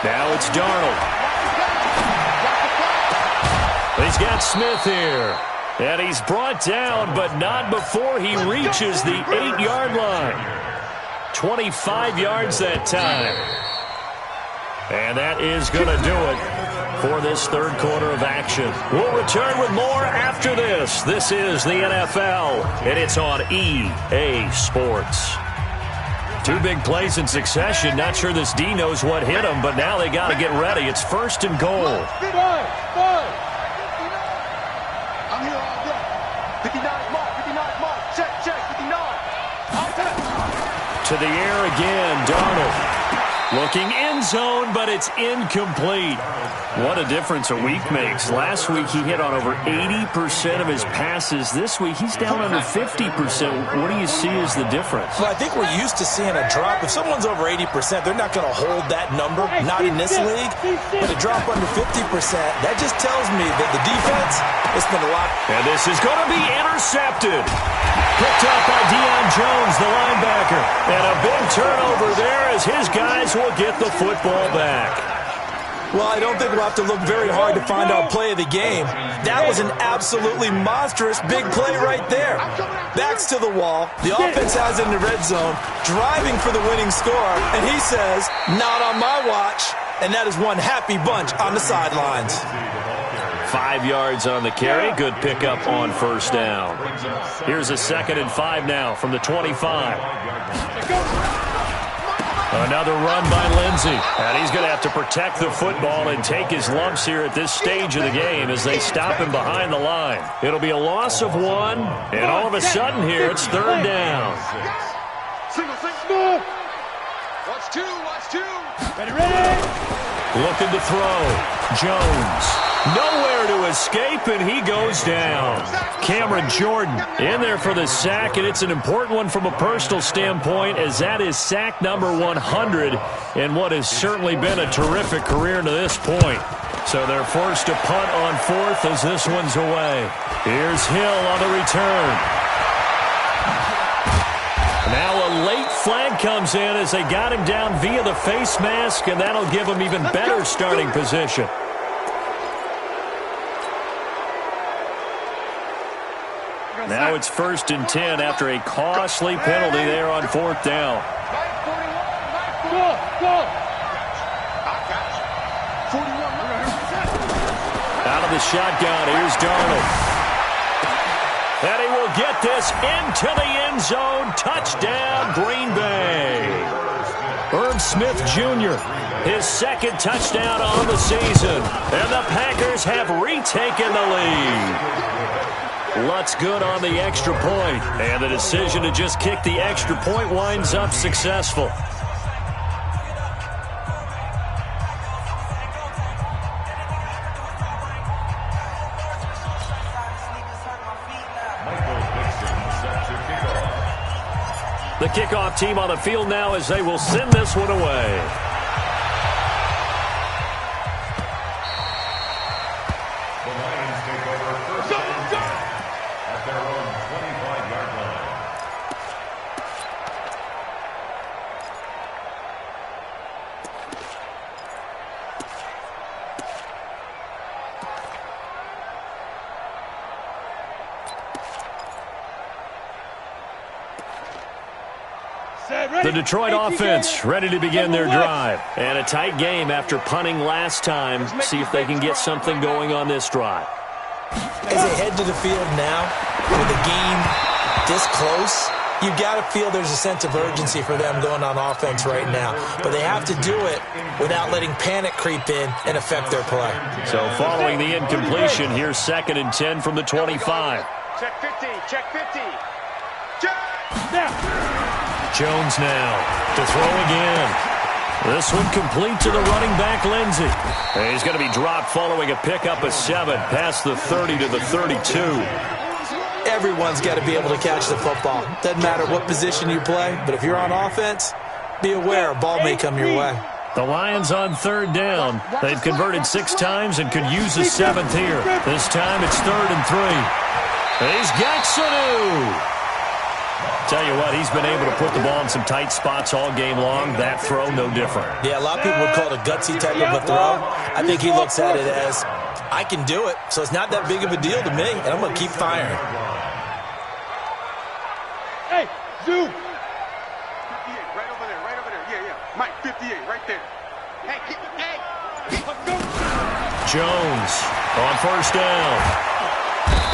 Now it's Darnold. He's got Smith here. And he's brought down, but not before he reaches the 8-yard line. 25 yards that time. And that is going to do it for this 3rd quarter of action. We'll return with more after this. This is the NFL, and it's on EA Sports. 2 big plays in succession. Not sure this D knows what hit him, but now they got to get ready. It's 1st and goal. I'm here all day. 59 mark, check, 59. To the air again, Darnold. Looking end zone, but it's incomplete. What a difference a week makes. Last week he hit on over 80% of his passes. This week he's down under 50%. What do you see as the difference? Well, I think we're used to seeing a drop. If someone's over 80%, they're not going to hold that number, not in this league. But a drop under 50%, that just tells me that the defense has been a lot. And this is going to be intercepted. Picked up by Deion Jones, the linebacker. And a big turnover there as his guys will get the football back. Well, I don't think we'll have to look very hard to find our play of the game. That was an absolutely monstrous big play right there. Backs to the wall. The offense has it in the red zone, driving for the winning score. And he says, not on my watch. And that is one happy bunch on the sidelines. 5 yards on the carry. Good pickup on 1st down. Here's a 2nd and 5 now from the 25. Another run by Lindsey. And he's going to have to protect the football and take his lumps here at this stage of the game as they stop him behind the line. It'll be a loss of 1, and all of a sudden here it's third down. Single. Watch two. Ready. Looking to throw. Jones. Nowhere to escape, and he goes down. Cameron Jordan in there for the sack, and it's an important one from a personal standpoint, as that is sack number 100 in what has certainly been a terrific career to this point. So they're forced to punt on 4th as this one's away. Here's Hill on the return. Now a late flag comes in as they got him down via the face mask, and that'll give him even better starting position. Now it's 1st and 10 after a costly penalty there on 4th down. Go. Out of the shotgun, here's Darnold. And he will get this into the end zone. Touchdown, Green Bay. Irv Smith Jr., his 2nd touchdown on the season. And the Packers have retaken the lead. Lutz good on the extra point, and the decision to just kick the extra point winds up successful. The kickoff team on the field now as they will send this one away. The Detroit offense ready to begin their drive. And a tight game after punting last time. See if they can get something going on this drive. As they head to the field now, with the game this close, you've got to feel there's a sense of urgency for them going on offense right now. But they have to do it without letting panic creep in and affect their play. So following the incompletion, here's 2nd and 10 from the 25. Check 50. Jones now to throw again. This one complete to the running back, Lindsey. And he's going to be dropped following a pickup of 7 past the 30 to the 32. Everyone's got to be able to catch the football. Doesn't matter what position you play, but if you're on offense, be aware a ball may come your way. The Lions on 3rd down. They've converted 6 times and could use a 7th here. This time it's 3rd and 3. He's got Sanu. Tell you what, he's been able to put the ball in some tight spots all game long. That throw, no different. Yeah, a lot of people would call it a gutsy type of a throw. I think he looks at it as, I can do it, so it's not that big of a deal to me, and I'm going to keep firing. Hey, Zoo. 58, right over there. Yeah. Mike, 58, right there. Hey. Jones on 1st down.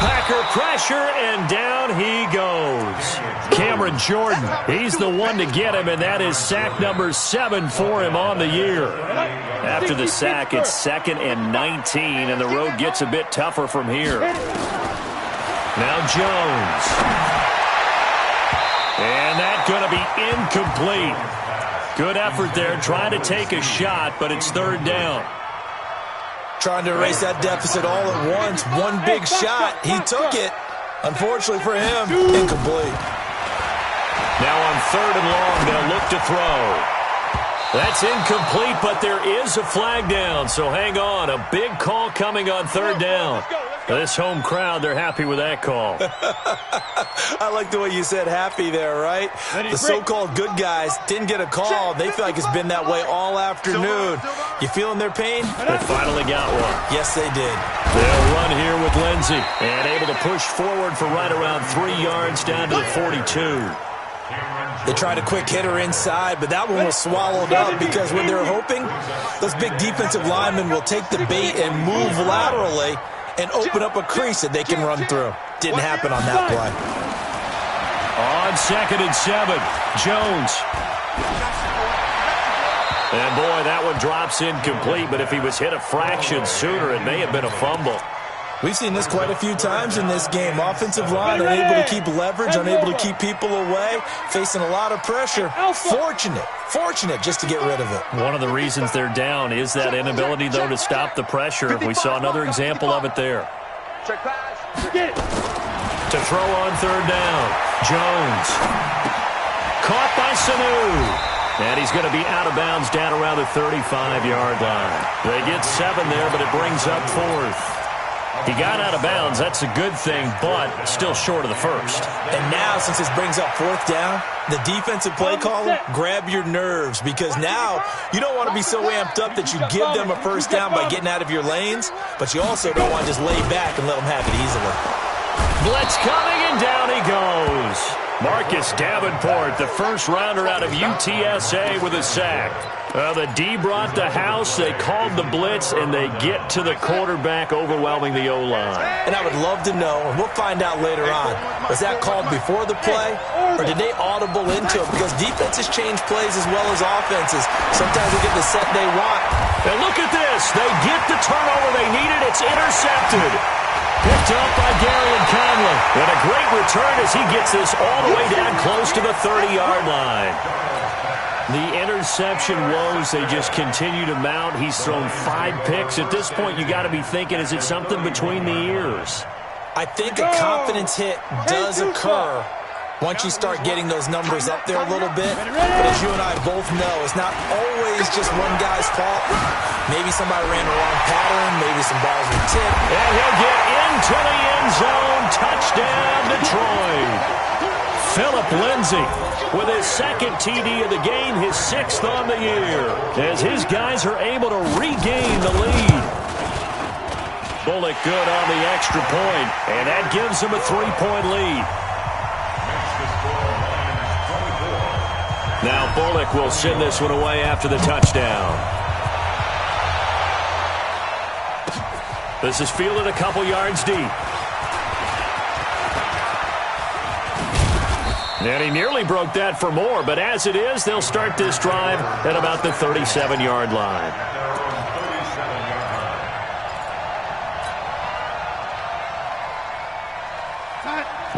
Packer pressure, and down he goes. Cameron Jordan, he's the one to get him, and that is sack number 7 for him on the year. After the sack, it's 2nd and 19, and the road gets a bit tougher from here. Now Jones. And that's going to be incomplete. Good effort there, trying to take a shot, but it's 3rd down. Trying to erase that deficit all at once. One big shot. He took it. Unfortunately for him, incomplete. Now on 3rd and long, they'll look to throw. That's incomplete, but there is a flag down, so hang on. A big call coming on 3rd down. This home crowd, they're happy with that call. I like the way you said happy there, right? The so-called good guys didn't get a call. They feel like it's been that way all afternoon. You feeling their pain? They finally got one. Yes, they did. They'll run here with Lindsey, and able to push forward for right around 3 yards down to the 42. They tried a quick hitter inside, but that one was swallowed up because when they're hoping, those big defensive linemen will take the bait and move laterally and open up a crease that they can run through. Didn't happen on that play. On 2nd and 7, Jones. And, boy, that one drops incomplete, but if he was hit a fraction sooner, it may have been a fumble. We've seen this quite a few times in this game. Offensive line unable to keep leverage, unable to keep people away, facing a lot of pressure. Fortunate just to get rid of it. One of the reasons they're down is that inability, though, to stop the pressure. We saw another example of it there. Check pass. Get it. To throw on third down. Jones. Caught by Sanu. And he's going to be out of bounds down around the 35-yard line. They get 7 there, but it brings up 4th. He got out of bounds. That's a good thing, but still short of the first. And now, since this brings up 4th down, the defensive play caller, grab your nerves, because now you don't want to be so amped up that you give them a first down by getting out of your lanes, but you also don't want to just lay back and let them have it easily. Blitz coming, and down he goes. Marcus Davenport, the first rounder out of UTSA with a sack. The D brought the house, they called the blitz, and they get to the quarterback, overwhelming the O-line. And I would love to know, and we'll find out later on, was that called before the play, or did they audible into it? Because defenses change plays as well as offenses. Sometimes they get the set they want. And look at this. They get the turnover they needed. It's intercepted. Picked up by Garyon Conley. And a great return as he gets this all the way down close to the 30-yard line. The interception woes, they just continue to mount. He's thrown 5 picks. At this point, you got to be thinking, is it something between the ears? I think a confidence hit does occur once you start getting those numbers up there a little bit. But as you and I both know, it's not always just one guy's fault. Maybe somebody ran the wrong pattern. Maybe some balls were tipped. And he'll get into the end zone. Touchdown, Detroit. Phillip Lindsay with his 2nd TD of the game, his 6th on the year, as his guys are able to regain the lead. Bullock good on the extra point, and that gives him a 3-point lead. Now Bullock will send this one away after the touchdown. This is fielded a couple yards deep. And he nearly broke that for more, but as it is, they'll start this drive at about the 37-yard line.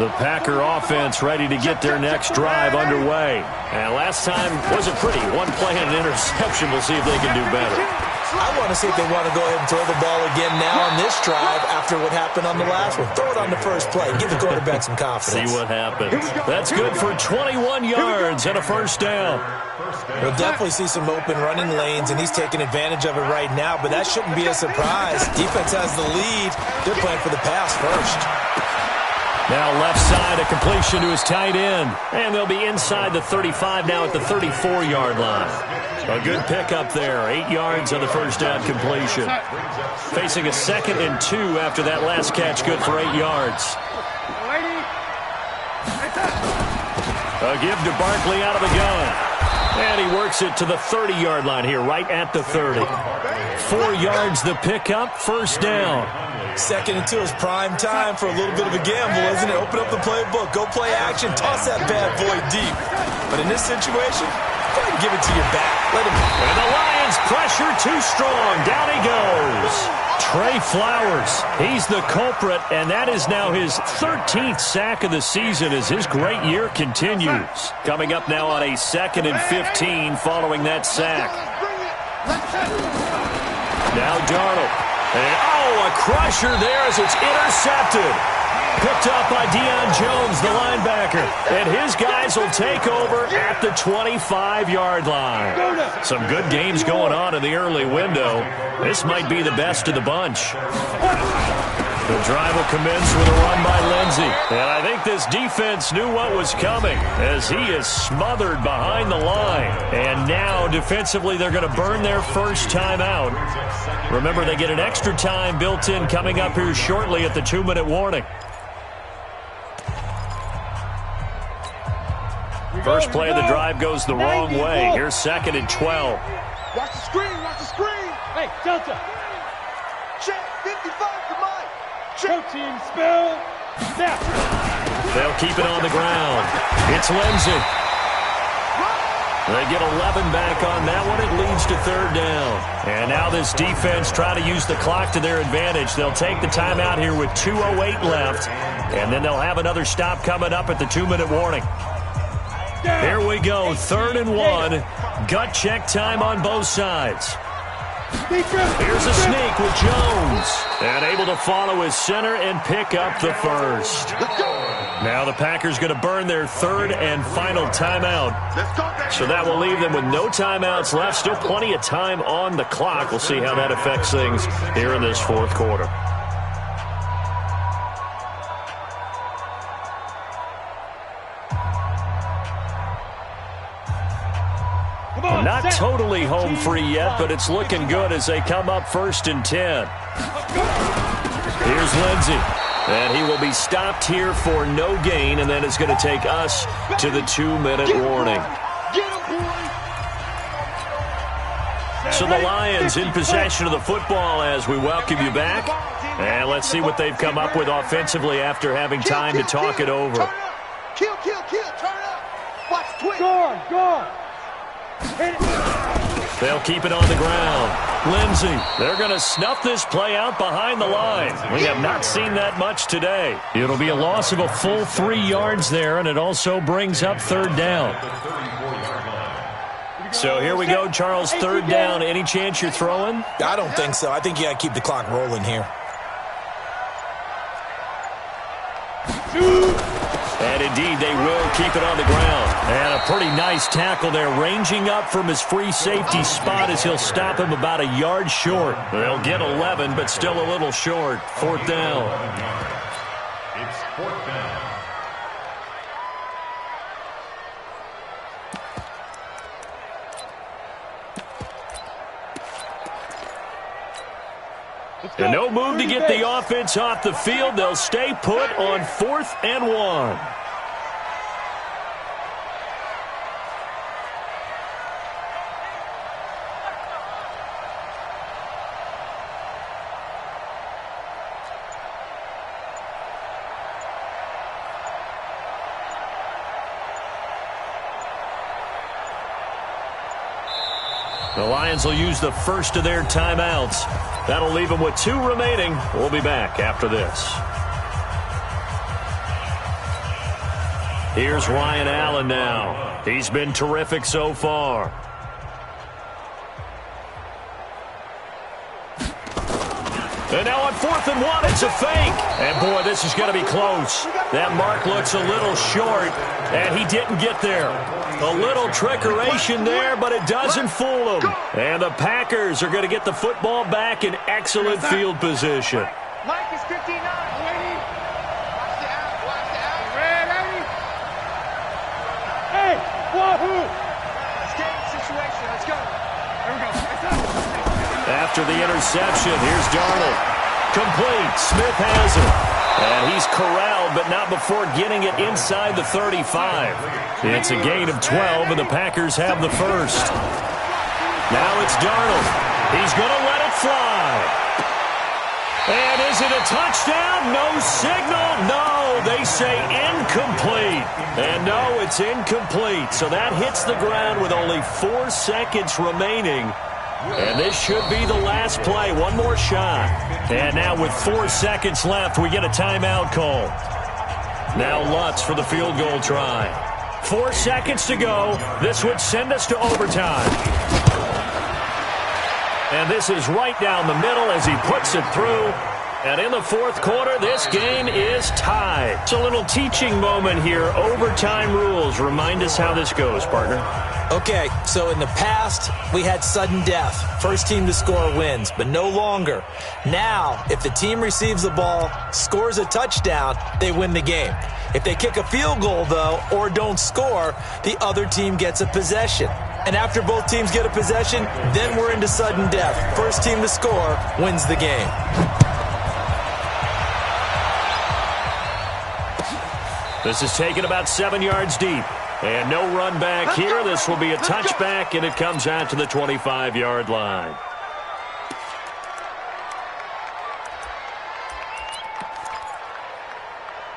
The Packer offense ready to get their next drive underway. And last time wasn't pretty. One play and an interception. We'll see if they can do better. I want to see if they want to go ahead and throw the ball again now on this drive after what happened on the last one. Throw it on the first play. Give the quarterback some confidence. See what happens. That's good for 21 yards and a first down. We'll definitely see some open running lanes, and he's taking advantage of it right now, but that shouldn't be a surprise. Defense has the lead. They're playing for the pass first. Now left side, a completion to his tight end. And they'll be inside the 35 now at the 34-yard line. A good pickup there. 8 yards on the first down completion. Facing a 2nd and 2 after that last catch, good for 8 yards. A give to Barkley out of the gun. And he works it to the 30-yard line here, right at the 30. 4 yards the pickup, first down. 2nd and 2 is prime time for a little bit of a gamble, isn't it? Open up the playbook, go play action, toss that bad boy deep. But in this situation, go ahead and give it to your back. Let him. And the Lions pressure too strong. Down he goes. Trey Flowers, he's the culprit, and that is now his 13th sack of the season as his great year continues. Coming up now on a 2nd and 15 following that sack. Now Darnold. And, a crusher there as it's intercepted. Picked up by Deion Jones, the linebacker. And his guys will take over at the 25-yard line. Some good games going on in the early window. This might be the best of the bunch. The drive will commence with a run by Lindsay. And I think this defense knew what was coming as he is smothered behind the line. And now, defensively, they're going to burn their first time out. Remember, they get an extra time built in coming up here shortly at the 2-minute warning. First play of the drive goes the wrong way. Here's 2nd and 12. Watch the screen, watch the screen. Hey, Delta. Check, 55 to Mike. Protein spill. Snap. They'll keep it on the ground. It's Lindsay. They get 11 back on that one. It leads to third down. And now this defense trying to use the clock to their advantage. They'll take the timeout here with 2:08 left. And then they'll have another stop coming up at the 2-minute warning. Here we go, 3rd and 1. Gut check time on both sides. Here's a sneak with Jones. And able to follow his center and pick up the first. Now the Packers going to burn their 3rd and final timeout. So that will leave them with no timeouts left. Still plenty of time on the clock. We'll see how that affects things here in this 4th quarter. Not totally home free yet, but it's looking good as they come up 1st and 10. Here's Lindsey. And he will be stopped here for no gain, and then it's going to take us to the 2-minute warning. So the Lions in possession of the football as we welcome you back. And let's see what they've come up with offensively after having time to talk it over. Kill, turn up. Watch, twitch. Go. They'll keep it on the ground. Lindsey, they're going to snuff this play out behind the line. We have not seen that much today. It'll be a loss of a full 3 yards there, and it also brings up 3rd down. So here we go, Charles, 3rd down. Any chance you're throwing? I don't think so. I think you got to keep the clock rolling here. And indeed, they will keep it on the ground. And a pretty nice tackle there, ranging up from his free safety spot as he'll stop him about a yard short. They'll get 11, but still a little short. 4th down. It's 4th down. And no move to get the offense off the field. They'll stay put on 4th and 1. The Lions will use the first of their timeouts. That'll leave them with 2 remaining. We'll be back after this. Here's Ryan Allen now. He's been terrific so far. And now on 4th and 1, it's a fake. And boy, this is going to be close. That mark looks a little short, and he didn't get there. A little trickeration there, but it doesn't fool him. And the Packers are going to get the football back in excellent field position. Mike is 59. Ready? Watch the out. Ready? Hey, wahoo! Escape situation. Let's go. There we go. After the interception, here's Darnold. Complete. Smith has it. And he's corralled, but not before getting it inside the 35. It's a gain of 12, and the Packers have the first. Now it's Darnold. He's going to let it fly. And is it a touchdown? No signal. No, they say incomplete. And no, it's incomplete. So that hits the ground with only 4 seconds remaining. And this should be the last play. One more shot. And now with 4 seconds left, we get a timeout call. Now Lutz for the field goal try. 4 seconds to go. This would send us to overtime. And this is right down the middle as he puts it through. And in the 4th quarter, this game is tied. It's a little teaching moment here. Overtime rules. Remind us how this goes, partner. Okay, so in the past, we had sudden death. First team to score wins, but no longer. Now, if the team receives the ball, scores a touchdown, they win the game. If they kick a field goal, though, or don't score, the other team gets a possession. And after both teams get a possession, then we're into sudden death. First team to score wins the game. This is taken about 7 yards deep. And no run back here. This will be a touchback, and it comes out to the 25-yard line.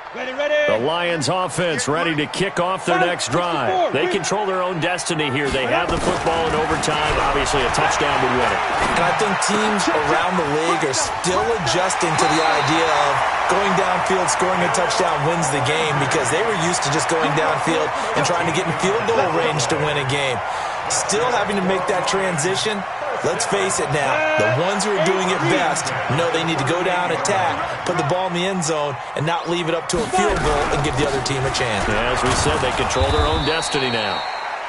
The Lions offense ready to kick off their next drive. They control their own destiny here. They have the football in overtime. Obviously, a touchdown would win it. And I think teams around the league are still adjusting to the idea of going downfield, scoring a touchdown wins the game, because they were used to just going downfield and trying to get in field goal range to win a game. Still having to make that transition. Let's face it now, the ones who are doing it best know they need to go down, attack, put the ball in the end zone, and not leave it up to a field goal and give the other team a chance. Yeah, as we said, they control their own destiny now.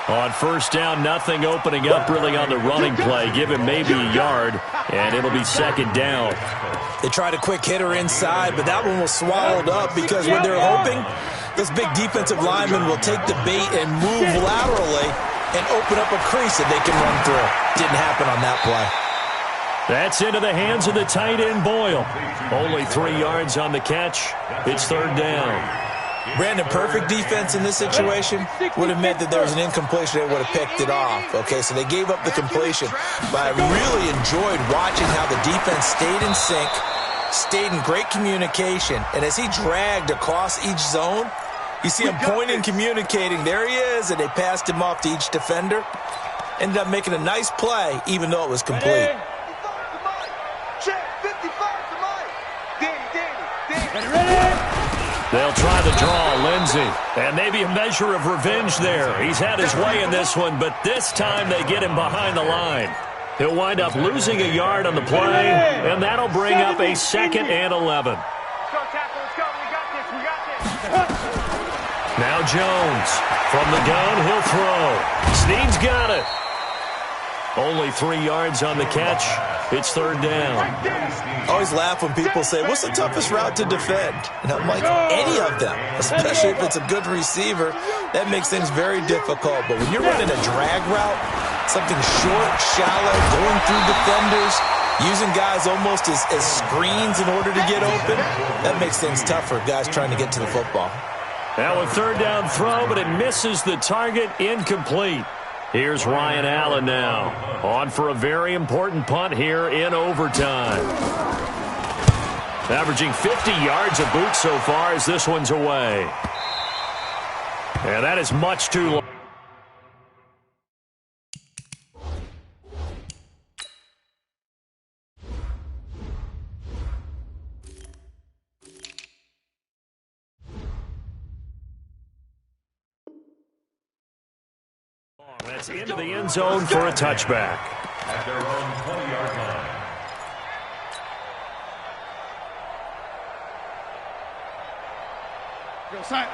On first down, nothing opening up really on the running play. Give him maybe a yard, and it'll be second down. They tried a quick hitter inside, but that one was swallowed up because when they're hoping, those big defensive linemen will take the bait and move laterally and open up a crease that they can run through. Didn't happen on that play. That's into the hands of the tight end, Boyle. Only 3 yards on the catch. It's third down. Brandon, perfect defense in this situation would have meant that there was an incompletion. They would have picked it off. Okay, so they gave up the completion. But I really enjoyed watching how the defense stayed in sync, stayed in great communication, and as he dragged across each zone, you see him pointing, communicating. There he is, and they passed him off to each defender. Ended up making a nice play, even though it was complete. They'll try the draw, Lindsey. And maybe a measure of revenge there. He's had his way in this one, but this time they get him behind the line. He'll wind up losing a yard on the play, and that'll bring up a 2nd and 11. Now Jones. From the gun, he'll throw. Snead's got it. Only 3 yards on the catch. It's third down. I always laugh when people say, what's the toughest route to defend? And I'm like, any of them, especially if it's a good receiver. That makes things very difficult. But when you're running a drag route, something short, shallow, going through defenders, using guys almost as screens in order to get open, that makes things tough for guys trying to get to the football. Now a third down throw, but it misses the target. Incomplete. Here's Ryan Allen now, on for a very important punt here in overtime. Averaging 50 yards a boot so far as this one's away. And that is much too long. That's into the end zone for a touchback. At their own 20-yard line.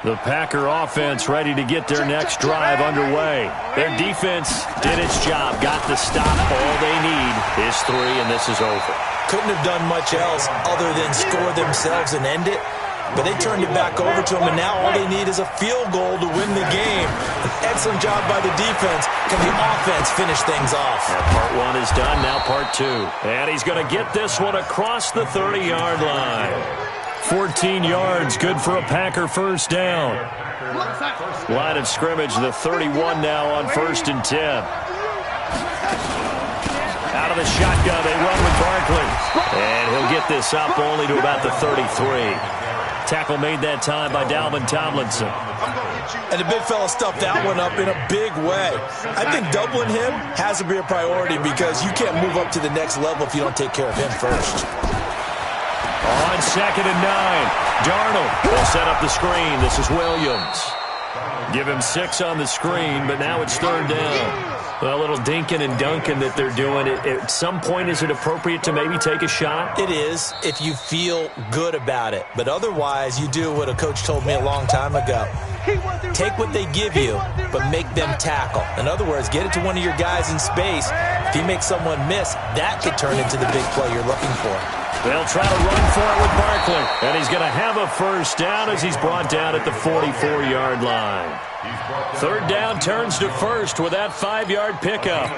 The Packer offense ready to get their next drive underway. Their defense did its job, got the stop. All they need is 3, and this is over. Couldn't have done much else other than score themselves and end it. But they turned it back over to them, and now all they need is a field goal to win the game. An excellent job by the defense. Can the offense finish things off? And part 1 is done, now part 2. And he's going to get this one across the 30-yard line. 14 yards, good for a Packer first down. Line of scrimmage, the 31 now on 1st and 10. Out of the shotgun, they run with Barkley. And he'll get this up only to about the 33. Tackle made that time by Dalvin Tomlinson. And the big fella stuffed that one up in a big way. I think doubling him has to be a priority because you can't move up to the next level if you don't take care of him first. On 2nd and 9, Darnold will set up the screen. This is Williams. Give him 6 on the screen, but now it's third down. A little dinking and dunking that they're doing. At some point, is it appropriate to maybe take a shot? It is, if you feel good about it. But otherwise, you do what a coach told me a long time ago. Take what they give you, but make them tackle. In other words, get it to one of your guys in space. If you make someone miss, that could turn into the big play you're looking for. They'll try to run for it with Barkley. And he's going to have a first down as he's brought down at the 44-yard line. Third down turns to first with that 5-yard pickup.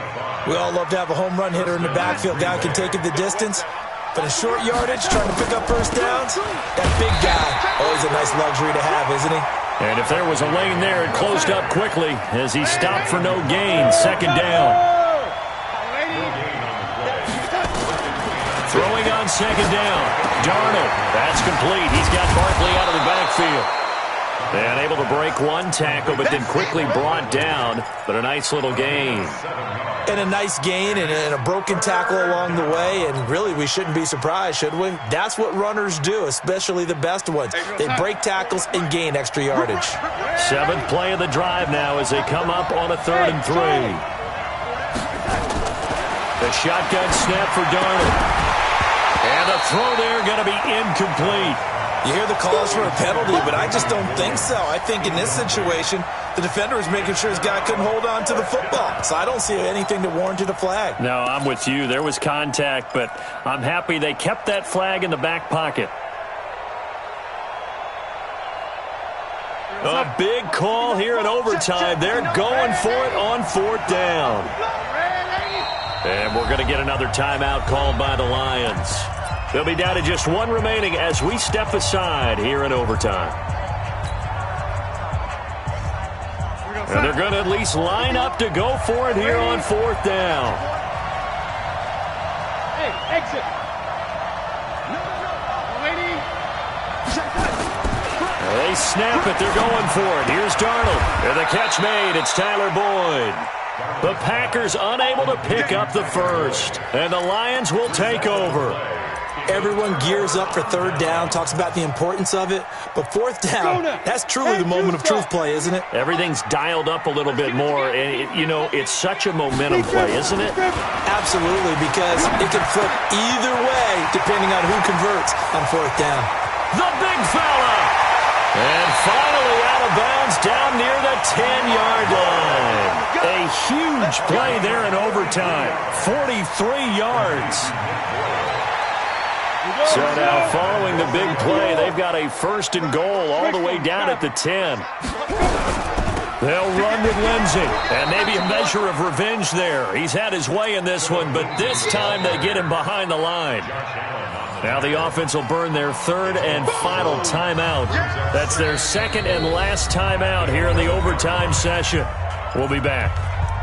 We all love to have a home run hitter in the backfield. Guy can take it the distance. But in short yardage, trying to pick up first downs, that big guy, always a nice luxury to have, isn't he? And if there was a lane there, it closed up quickly as he stopped for no gain. Second down. Throwing on second down. Darnold. That's complete. He's got Barkley out of the backfield. And able to break one tackle, but then quickly brought down. But a nice little gain. And a nice gain and a broken tackle along the way. And really, we shouldn't be surprised, should we? That's what runners do, especially the best ones. They break tackles and gain extra yardage. 7th play of the drive now as they come up on a 3rd and 3. The shotgun snap for Darnold. And the throw there going to be incomplete. You hear the calls for a penalty, but I just don't think so. I think in this situation, the defender was making sure his guy couldn't hold on to the football. So I don't see anything that warranted a flag. No, I'm with you. There was contact, but I'm happy they kept that flag in the back pocket. A big call here in overtime. They're going for it on 4th down. And we're going to get another timeout called by the Lions. They'll be down to just one remaining as we step aside here in overtime. And they're going to at least line up to go for it here on 4th down. Hey, exit. They snap it. They're going for it. Here's Darnold. And the catch made. It's Tyler Boyd. The Packers unable to pick up the first. And the Lions will take over. Everyone gears up for 3rd down, talks about the importance of it. But 4th down, that's truly the moment of truth play, isn't it? Everything's dialed up a little bit more. And, it's such a momentum play, isn't it? Absolutely, because it can flip either way depending on who converts on 4th down. The big fella. And finally out of bounds down near the 10-yard line. A huge play there in overtime. 43 yards. So now following the big play, they've got a 1st and goal all the way down at the 10. They'll run with Lindsey. And maybe a measure of revenge there. He's had his way in this one, but this time they get him behind the line. Now the offense will burn their 3rd and final timeout. That's their 2nd and last timeout here in the overtime session. We'll be back.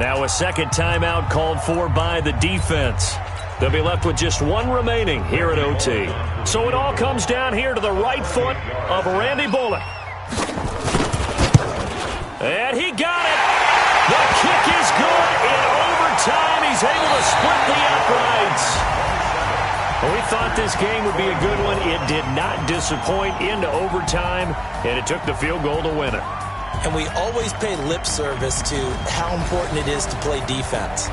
Now a 2nd timeout called for by the defense. They'll be left with just one remaining here at OT. So it all comes down here to the right foot of Randy Bullock. And he got it. The kick is good in overtime. He's able to split the uprights. Well, we thought this game would be a good one. It did not disappoint into overtime, and it took the field goal to win it. And we always pay lip service to how important it is to play defense.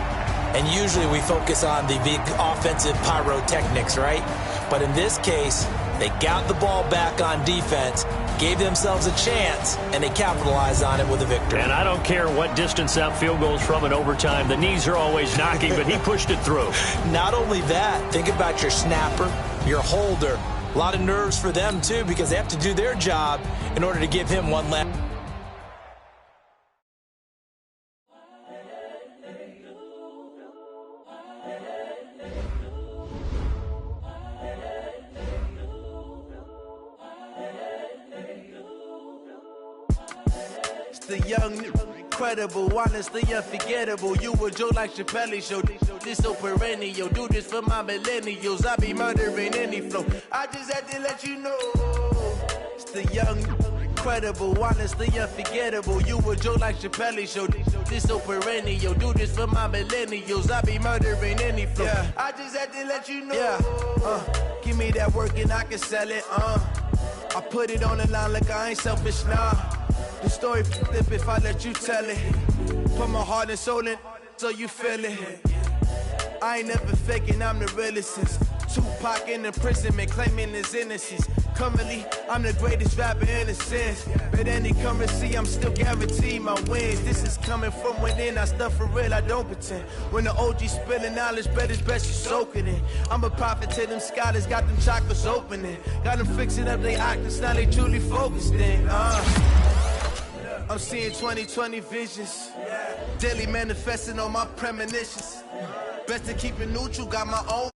And usually we focus on the big offensive pyrotechnics, right? But in this case, they got the ball back on defense, gave themselves a chance, and they capitalized on it with a victory. And I don't care what distance that field goes from in overtime. The knees are always knocking, but he pushed it through. Not only that, think about your snapper, your holder. A lot of nerves for them, too, because they have to do their job in order to give him one last. The young, incredible, honestly unforgettable. You a Joe like Chappelle show. This so perennial. Do this for my millennials. I be murdering any flow. I just had to let you know. It's the young, incredible, honestly unforgettable. You a Joe like Chappelle show. This so perennial. Do this for my millennials. I be murdering any flow. Yeah. I just had to let you know. Yeah. Give me that work and I can sell it. I put it on the line like I ain't selfish, nah. The story flip if I let you tell it. Put my heart and soul in so you feel it. I ain't never faking, I'm the realest since Tupac in imprisonment, claiming his innocence. Currently, I'm the greatest rapper in a sense. But any currency, I'm still guaranteed my wins. This is coming from within, I stuff for real, I don't pretend. When the OG spilling knowledge, bet it's best you soak it in. I'm a prophet to them scholars, got them chakras opening. Got them fixing up they octaves, now they truly focused in. I'm seeing 2020 visions. Daily manifesting on my premonitions. Best to keep it neutral, got my own